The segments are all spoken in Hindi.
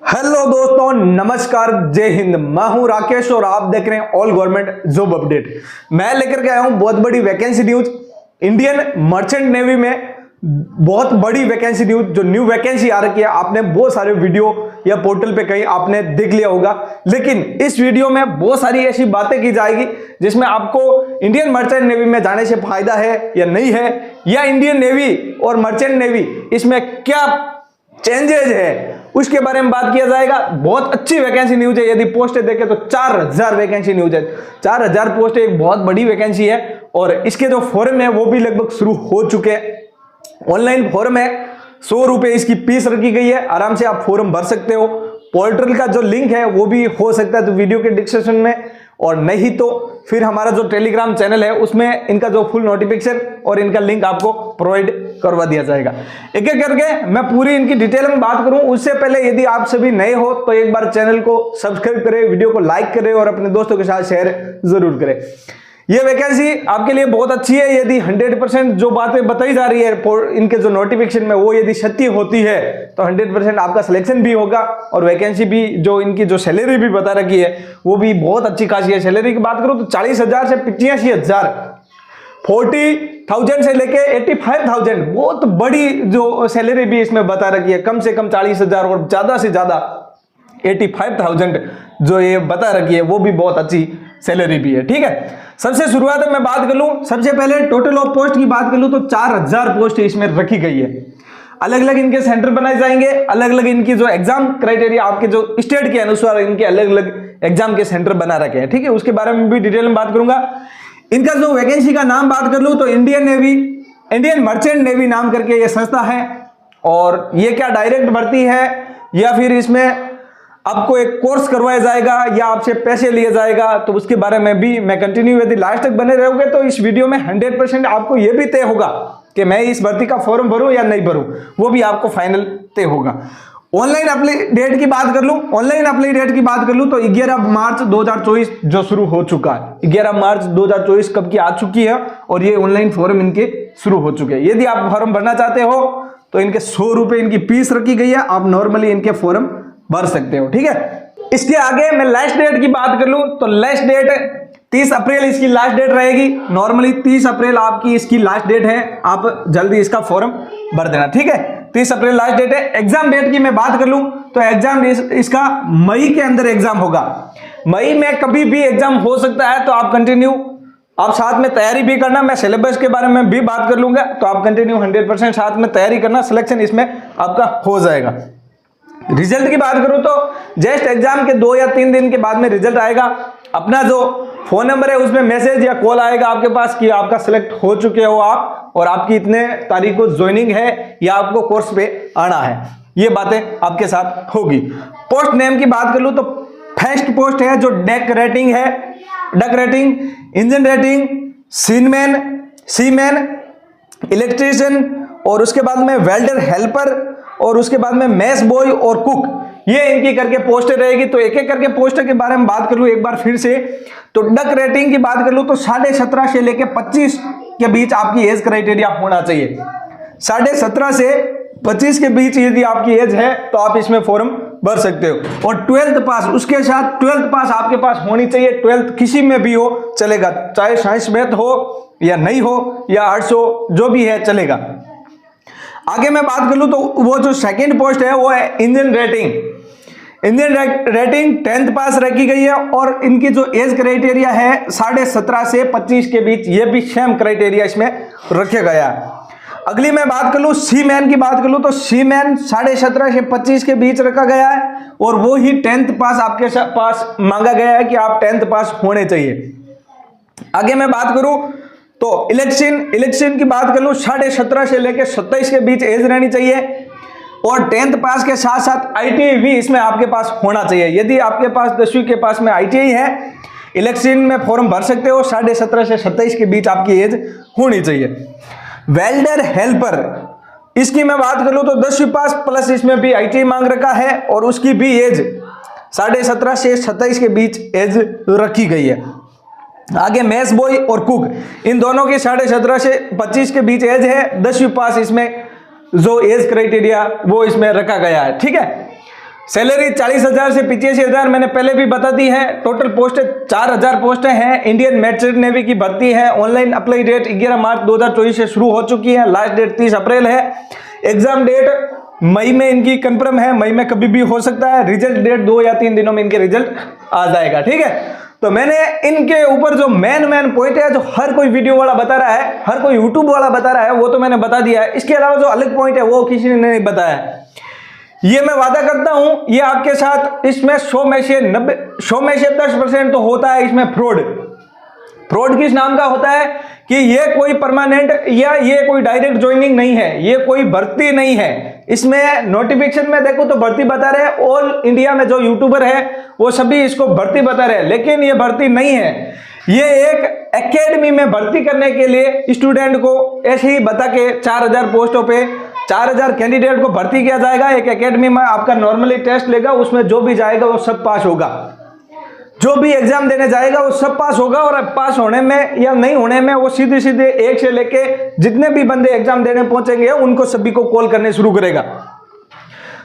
हेलो दोस्तों, नमस्कार, जय हिंद। मैं हूं राकेश और आप देख रहे हैं ऑल गवर्नमेंट जॉब अपडेट। मैं लेकर के आया हूं बहुत बड़ी vacancy news. Indian merchant navy में बहुत बड़ी वैकेंसी न्यूज, जो न्यू वैकेंसी आ रखी है। आपने बहुत सारे वीडियो या पोर्टल पे कहीं आपने देख लिया होगा, लेकिन इस वीडियो में बहुत सारी ऐसी बातें की जाएगी जिसमें आपको इंडियन मर्चेंट नेवी में जाने से फायदा है या नहीं है, या इंडियन नेवी और मर्चेंट नेवी इसमें क्या चेंजेज है उसके बारे में बात किया जाएगा। बहुत अच्छी वैकेंसी न्यूज है। यदि पोस्ट देखें तो 4000 वैकेंसी न्यूज है। 4000 पोस्ट एक बहुत बड़ी वैकेंसी है और इसके जो फॉर्म है वो भी लगभग शुरू हो चुके हैं। ऑनलाइन फॉर्म है, 100 रुपए इसकी फीस रखी गई है। आराम से आप फॉर्म भर सकते हो। पोर्टल का जो लिंक है वो भी हो सकता है तो वीडियो के डिस्क्रिप्शन में, और नहीं तो फिर हमारा जो टेलीग्राम चैनल है उसमें इनका जो फुल नोटिफिकेशन और इनका लिंक आपको प्रोवाइड करवा दिया जाएगा। एक एक करके मैं पूरी इनकी डिटेल में बात करूं उससे पहले यदि आप सभी नए हो तो एक बार चैनल को सब्सक्राइब करें, वीडियो को लाइक करें और अपने दोस्तों के साथ शेयर जरूर करें। ये वैकेंसी आपके लिए बहुत अच्छी है। यदि 100% जो बातें बताई जा रही है इनके जो नोटिफिकेशन में वो यदि सत्य होती है तो 100% आपका सिलेक्शन भी होगा। और वैकेंसी भी जो इनकी जो सैलरी भी बता रखी है वो भी बहुत अच्छी खासी है। सैलरी की बात करूं तो 40,000 से 85,000, 40,000 से लेके 85,000, बहुत बड़ी जो सैलरी भी इसमें बता रखी है। कम से कम 40,000 और ज्यादा से ज्यादा 85,000 जो ये बता रखी है वो भी बहुत अच्छी सैलरी भी है। ठीक है, सबसे शुरुआत में मैं बात कर लूं, सबसे पहले टोटल ऑफ पोस्ट की बात कर लूं तो 4000 पोस्ट इसमें रखी गई है। अलग अलग इनके सेंटर बनाए जाएंगे, अलग अलग इनकी जो एग्जाम क्राइटेरिया आपके जो स्टेट के अनुसार इनके अलग अलग एग्जाम के सेंटर बना रखे हैं। ठीक है, उसके बारे में भी डिटेल में बात करूंगा। इनका जो वैकेंसी का नाम बात कर लूं तो इंडियन मर्चेंट नेवी नाम करके ये संस्था है। और ये क्या डायरेक्ट भर्ती है या फिर इसमें आपको एक कोर्स करवाया जाएगा या आपसे पैसे लिए जाएगा, तो उसके बारे में भी मैं कंटिन्यू, यदि लास्ट तक बने रहोगे तो इस वीडियो में 100% आपको यह भी तय होगा कि मैं इस भर्ती का फॉर्म भरूं या नहीं भरूं, वो भी आपको फाइनल तय होगा। ऑनलाइन अप्लाई डेट की बात कर लूं, तो 11 मार्च 2024 जो शुरू हो चुका है। 11 मार्च 2024 कब की आ चुकी है और ये ऑनलाइन फॉर्म इनके शुरू हो चुके हैं। यदि आप फॉर्म भरना चाहते हो तो इनके 100 रुपए इनकी फीस रखी गई है। आप नॉर्मली इनके फॉर्म भर सकते हो। ठीक है, इसके आगे मैं लास्ट डेट की बात कर लूं तो लास्ट डेट 30 अप्रैल इसकी लास्ट डेट रहेगी। नॉर्मली 30 अप्रैल आपकी इसकी लास्ट डेट है। आप जल्दी इसका फॉर्म भर देना। ठीक है, 30 अप्रैल लास्ट डेट है। एग्जाम डेट की मैं बात कर लूं तो एग्जाम इसका मई के अंदर एग्जाम होगा। मई में कभी भी एग्जाम हो सकता है, तो आप कंटिन्यू आप साथ में तैयारी भी करना। मैं सिलेबस के बारे में भी बात कर लूंगा, तो आप कंटिन्यू 100% साथ में तैयारी करना। सिलेक्शन इसमें आपका हो जाएगा। रिजल्ट की बात करूं तो जस्ट एग्जाम के 2 या 3 दिन के बाद में रिजल्ट आएगा। अपना जो फोन नंबर है उसमें मैसेज या कॉल आएगा आपके पास कि आपका सिलेक्ट हो चुके हो आप, और आपकी इतने तारीख को ज्वाइनिंग है या आपको कोर्स पे आना है। ये बातें आपके साथ होगी। पोस्ट नेम की बात कर लूं तो फर्स्ट पोस्ट है जो डेक रेटिंग है, duck rating, engine rating, seaman, electrician, और उसके बाद में वेल्डर हेल्पर, और उसके बाद में मैस बॉय और कुक। ये इनकी करके पोस्ट रहेगी। तो एक एक करके पोस्ट के बारे में बात करूं एक बार फिर से, तो डक रेटिंग की बात कर लूं तो 17.5 से लेके 25 के बीच आपकी एज क्राइटेरिया होना चाहिए। 17.5 से 25 के बीच यदि आपकी एज है तो आप इसमें फॉर्म भर सकते हो। और 12th पास, उसके साथ 12th पास आपके पास होनी चाहिए। 12th किसी में भी हो चलेगा, चाहे साइंस मैथ हो या नहीं हो या आर्ट्स हो, जो भी है चलेगा। आगे मैं बात कर लूं तो वो जो सेकंड पोस्ट है वो है इंजन रेटिंग 10th पास रखी गई है। और इनकी जो एज क्राइटेरिया है 17.5 से 25 के बीच, ये भी सेम क्राइटेरिया इसमें रखा गया है। अगली मैं बात कर लूं सीमैन की बात कर लूं तो सीमैन 17.5 से 25 के बीच रखा गया है, और वो ही 10th पास आपके पास मांगा गया है कि आप 10th पास होने चाहिए। आगे मैं बात करूं तो इलेक्शन की बात कर लूं 17.5 से लेकर 27 के बीच एज रहनी चाहिए, और 10th पास के साथ साथ ITI भी इसमें आपके पास होना चाहिए। यदि आपके पास 10वीं के पास में ITI है, इलेक्शन में फॉर्म भर सकते हो। 17.5 से 27 के बीच आपकी एज होनी चाहिए। वेल्डर हेल्पर, इसकी मैं बात कर लूं तो 10वीं पास प्लस इसमें भी ITI मांग रखा है, और उसकी भी एज 17.5 से 27 के बीच एज रखी गई है। आगे मैस बॉय और कुक, इन दोनों की 17.5 से 25 के बीच एज है। 10वीं पास इसमें जो एज क्राइटेरिया वो इसमें रखा गया है। ठीक है, सैलरी 40,000 से 85,000 मैंने पहले भी बता दी है। टोटल पोस्टें 4,000 पोस्टें हैं। इंडियन मर्चेंट नेवी की भर्ती है। ऑनलाइन अप्लाई डेट 11 मार्च 2024 से शुरू हो चुकी है। लास्ट डेट 30 अप्रैल है। एग्जाम डेट मई में इनकी कंफर्म है, मई में कभी भी हो सकता है। रिजल्ट डेट 2 या 3 दिनों में इनके रिजल्ट आ जाएगा, ठीक है। तो मैंने इनके ऊपर जो मेन पॉइंट है, जो हर कोई वीडियो वाला बता रहा है, हर कोई यूट्यूब वाला बता रहा है, वो तो मैंने बता दिया है। इसके अलावा जो अलग पॉइंट है वो किसी ने नहीं बताया है। ये मैं वादा करता हूं, ये आपके साथ इसमें 100 में से 10% तो होता है इसमें फ्रॉड। फ्रॉड किस नाम का होता है कि ये कोई परमानेंट या ये कोई डायरेक्ट ज्वाइनिंग नहीं है, ये कोई भर्ती नहीं है। इसमें नोटिफिकेशन में देखो तो भर्ती बता रहे हैं, ऑल इंडिया में जो यूट्यूबर है वो सभी इसको भर्ती बता रहे हैं, लेकिन ये भर्ती नहीं है। ये एक एकेडमी में भर्ती करने के लिए स्टूडेंट को ऐसे ही बता के 4,000 पोस्टों पे 4,000 कैंडिडेट को भर्ती किया जाएगा। एक एकेडमी में आपका नॉर्मली टेस्ट लेगा, उसमें जो भी जाएगा वो सब पास होगा। जो भी एग्जाम देने जाएगा वो सब पास होगा, और पास होने में या नहीं होने में वो सीधे सीधे एक से लेके जितने भी बंदे एग्जाम देने पहुंचेंगे उनको सभी को कॉल करने शुरू करेगा।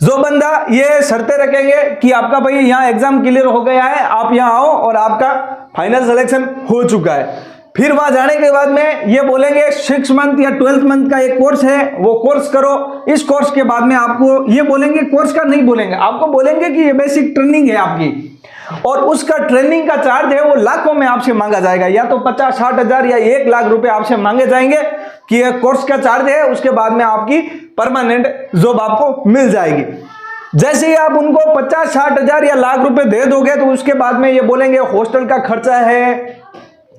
जो बंदा ये शर्तें रखेंगे कि आपका भाई यहाँ एग्जाम क्लियर हो गया है, आप यहाँ आओ और आपका फाइनल सिलेक्शन हो चुका है, फिर वहां जाने के बाद में ये बोलेंगे 6 मंथ या 12 मंथ का एक कोर्स है, वो कोर्स करो। इस कोर्स के बाद में आपको ये बोलेंगे, कोर्स का नहीं बोलेंगे, आपको बोलेंगे कि ये बेसिक ट्रेनिंग है आपकी, और उसका ट्रेनिंग का चार्ज है वो लाखों में आपसे मांगा जाएगा, या तो 50-60 हजार या 1 लाख रुपए आपसे मांगे जाएंगे कि ये कोर्स का चार्ज है। उसके बाद में आपकी परमानेंट जॉब आपको मिल जाएगी। जैसे ही आप उनको 50-60 हजार या लाख रुपए दे दोगे तो उसके बाद में ये बोलेंगे हॉस्टल का खर्चा है,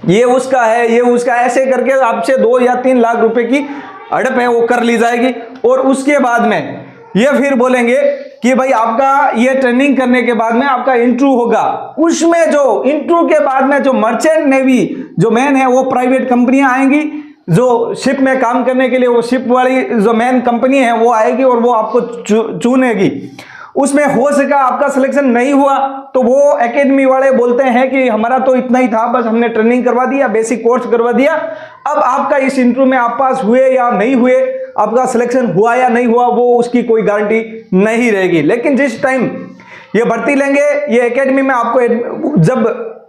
ये उसका है, ये उसका, ऐसे करके आपसे 2 या 3 लाख रुपए की हड़प है वो कर ली जाएगी। और उसके बाद में ये फिर बोलेंगे कि भाई आपका ये ट्रेनिंग करने के बाद में आपका इंटरव्यू होगा। उसमें जो इंटरव्यू के बाद में जो मर्चेंट नेवी जो मैन है वो प्राइवेट कंपनियां आएंगी, जो शिप में काम करने के लिए वो शिप वाली जो मेन कंपनी है वो आएगी और वो आपको चुनेगी। उसमें हो सका आपका सिलेक्शन नहीं हुआ तो वो एकेडमी वाले बोलते हैं कि हमारा तो इतना ही था, बस हमने ट्रेनिंग करवा दिया, बेसिक कोर्स करवा दिया, अब आपका इस इंटरव्यू में आप पास हुए या नहीं हुए, आपका सिलेक्शन हुआ या नहीं हुआ, वो उसकी कोई गारंटी नहीं रहेगी। लेकिन जिस टाइम ये भर्ती लेंगे, ये एकेडमी में आपको जब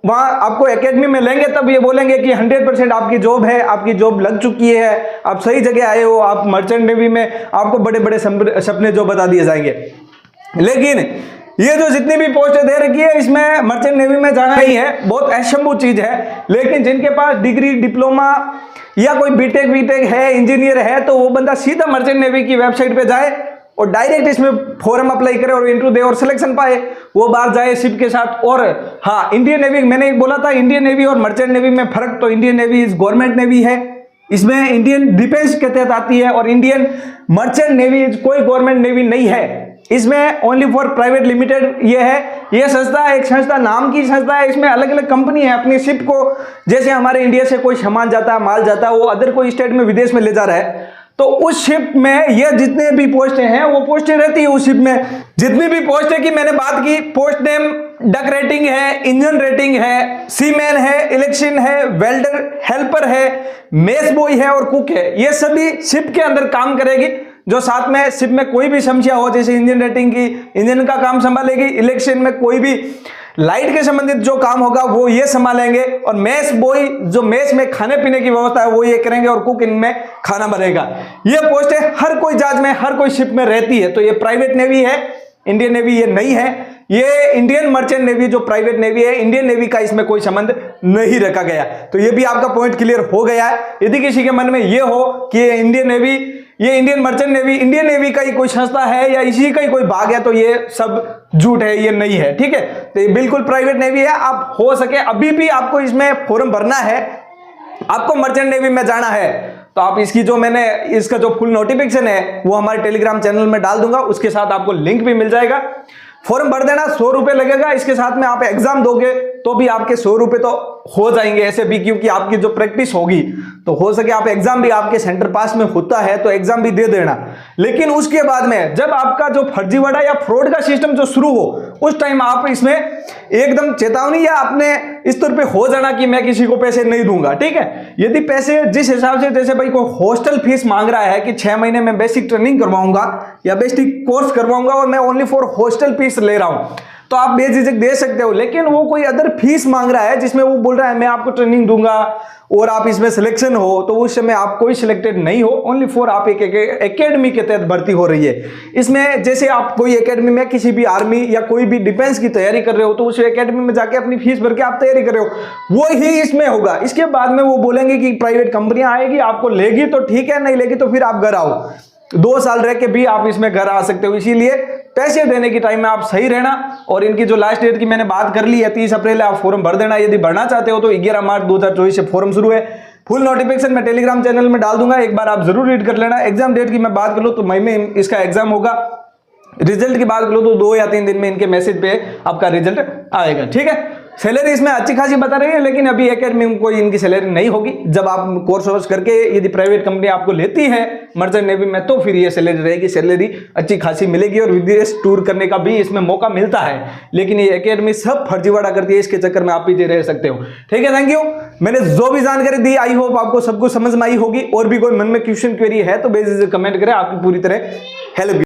वहां आपको एकेडमी में लेंगे तब ये बोलेंगे कि 100% आपकी जॉब है, आपकी जॉब लग चुकी है, आप सही जगह आए हो, आप मर्चेंट नेवी में आपको बड़े बड़े सपने जो बता दिए जाएंगे। लेकिन ये जो जितनी भी पोस्टें दे रखी है इसमें मर्चेंट नेवी में जाना नहीं है, बहुत अशंभू चीज है। लेकिन जिनके पास डिग्री, डिप्लोमा या कोई बीटेक है, इंजीनियर है, तो वो बंदा सीधा मर्चेंट नेवी की वेबसाइट पे जाए और डायरेक्ट इसमें फॉर्म अप्लाई करे और इंटरव्यू दे और सिलेक्शन पाए, वो बाहर जाए शिप के साथ। और हाँ, इंडियन नेवी, मैंने एक बोला था इंडियन नेवी और मर्चेंट नेवी में फर्क, तो Indian navy is government navy है, इसमें इंडियन डिफेंस के तहत आती है, और इंडियन मर्चेंट नेवी कोई गवर्नमेंट नेवी नहीं है, इसमें ओनली फॉर प्राइवेट लिमिटेड ये है। ये संस्था एक संस्था नाम की संस्था है, इसमें अलग अलग कंपनी है अपनी शिप को, जैसे हमारे इंडिया से कोई सामान जाता है, माल जाता है, वो अदर कोई स्टेट में विदेश में ले जा रहा है, तो उस शिप में ये जितने भी पोस्टें हैं वो पोस्टें रहती है उस शिप में। जितनी भी पोस्टें की मैंने बात की, पोस्ट नेम डक रेटिंग है, इंजन रेटिंग है, सीमैन है, इलेक्शन है, वेल्डर, हेल्पर है, मेस बॉय है और कुक है, ये सभी शिप के अंदर काम करेगी। जो साथ में शिप में कोई भी समस्या हो, जैसे इंजन रेटिंग की, इंजन का काम संभालेगी, इलेक्शन में कोई भी लाइट के संबंधित जो काम होगा वो ये संभालेंगे, और मेस बॉय जो मेस में खाने पीने की व्यवस्था है वो ये करेंगे, और कुक इनमें खाना बनेगा। ये पोस्टें हर कोई जहाज में, हर कोई शिप में रहती है। तो ये प्राइवेट नेवी है, इंडियन नेवी ये नहीं है, ये इंडियन मर्चेंट नेवी जो प्राइवेट नेवी है, इंडियन नेवी का इसमें कोई संबंध नहीं रखा गया। तो ये भी आपका पॉइंट क्लियर हो गया है। यदि किसी के मन में ये हो कि ये इंडियन नेवी, ये Indian merchant navy Indian navy का ही कोई संस्था है या इसी का ही कोई भाग है, तो ये सब झूठ है, ये नहीं है, ठीक है। तो ये बिल्कुल प्राइवेट नेवी है। आप हो सके अभी भी आपको इसमें फॉर्म भरना है, आपको मर्चेंट नेवी में जाना है, तो आप इसकी जो मैंने इसका जो फुल नोटिफिकेशन है वो हमारे टेलीग्राम चैनल में डाल दूंगा, उसके साथ आपको लिंक भी मिल जाएगा। फॉर्म भर देना, 100 रुपए लगेगा। इसके साथ में आप एग्जाम दोगे तो भी आपके 100 रुपए तो हो जाएंगे ऐसे भी, क्योंकि आपकी जो प्रैक्टिस होगी तो हो सके आप एग्जाम भी, आपके सेंटर पास में होता है तो एग्जाम भी दे देना। लेकिन उसके बाद में जब आपका जो फर्जीवाड़ा या फ्रॉड का सिस्टम जो शुरू हो, उस टाइम आप इसमें एकदम चेतावनी या अपने इस तरह पे हो जाना कि मैं किसी को पैसे नहीं दूंगा, ठीक है। यदि पैसे जिस हिसाब से, जैसे भाई कोई हॉस्टल फीस मांग रहा है कि 6 महीने में बेसिक ट्रेनिंग करवाऊंगा या बेसिक कोर्स करवाऊंगा और मैं ओनली फॉर हॉस्टल फीस ले रहा हूं, तो आप बेझिझक दे सकते हो। लेकिन वो कोई अदर फीस मांग रहा है जिसमें वो बोल रहा है मैं आपको ट्रेनिंग दूंगा और आप इसमें सिलेक्शन हो, तो उस समय आप कोई सिलेक्टेड नहीं हो, ओनली फॉर आप एक एकेडमी के तहत भर्ती हो रही है। इसमें जैसे आप कोई एकेडमी में किसी भी आर्मी या कोई भी डिफेंस की तैयारी कर रहे हो, तो उस एकेडमी में जाके अपनी फीस भर के आप तैयारी कर रहे हो, वो ही इसमें होगा। इसके बाद में वो बोलेंगे कि प्राइवेट कंपनियां आएगी, आपको लेगी तो ठीक है, नहीं लेगी तो फिर आप घर आओ। 2 साल रह के भी आप इसमें घर आ सकते हो। इसीलिए पैसे देने की टाइम में आप सही रहना। और इनकी जो लास्ट डेट की मैंने बात कर ली है 30 अप्रैल, आप फॉर्म भर देना। यदि भरना चाहते हो तो 11 मार्च 2024 से फॉर्म शुरू है। फुल नोटिफिकेशन मैं टेलीग्राम चैनल में डाल दूंगा, एक बार आप जरूर रीड कर लेना। एग्जाम डेट की मैं बात कर लूँ तो मई में इसका एग्जाम होगा। रिजल्ट की बात करो तो 2 या 3 दिन में इनके मैसेज पे आपका रिजल्ट आएगा, ठीक है। सैलरी इसमें अच्छी खासी बता रही है, लेकिन अभी एकेडमी में कोई इनकी सैलरी नहीं होगी। जब आप कोर्स वोर्स करके यदि प्राइवेट कंपनी आपको लेती है मर्चेंट नेवी में, तो फिर ये सैलरी रहेगी, सैलरी अच्छी खासी मिलेगी और विदेश टूर करने का भी इसमें मौका मिलता है। लेकिन ये एकेडमी सब फर्जीवाड़ा करती है, इसके चक्कर में आप पीछे रह सकते हो, ठीक है। Thank you. मैंने जो भी जानकारी दी, आई होप आपको सब कुछ समझ में आई होगी। और भी कोई मन में क्वेश्चन क्वेरी है तो बेझिझक कमेंट करें, आपकी पूरी तरह हेल्प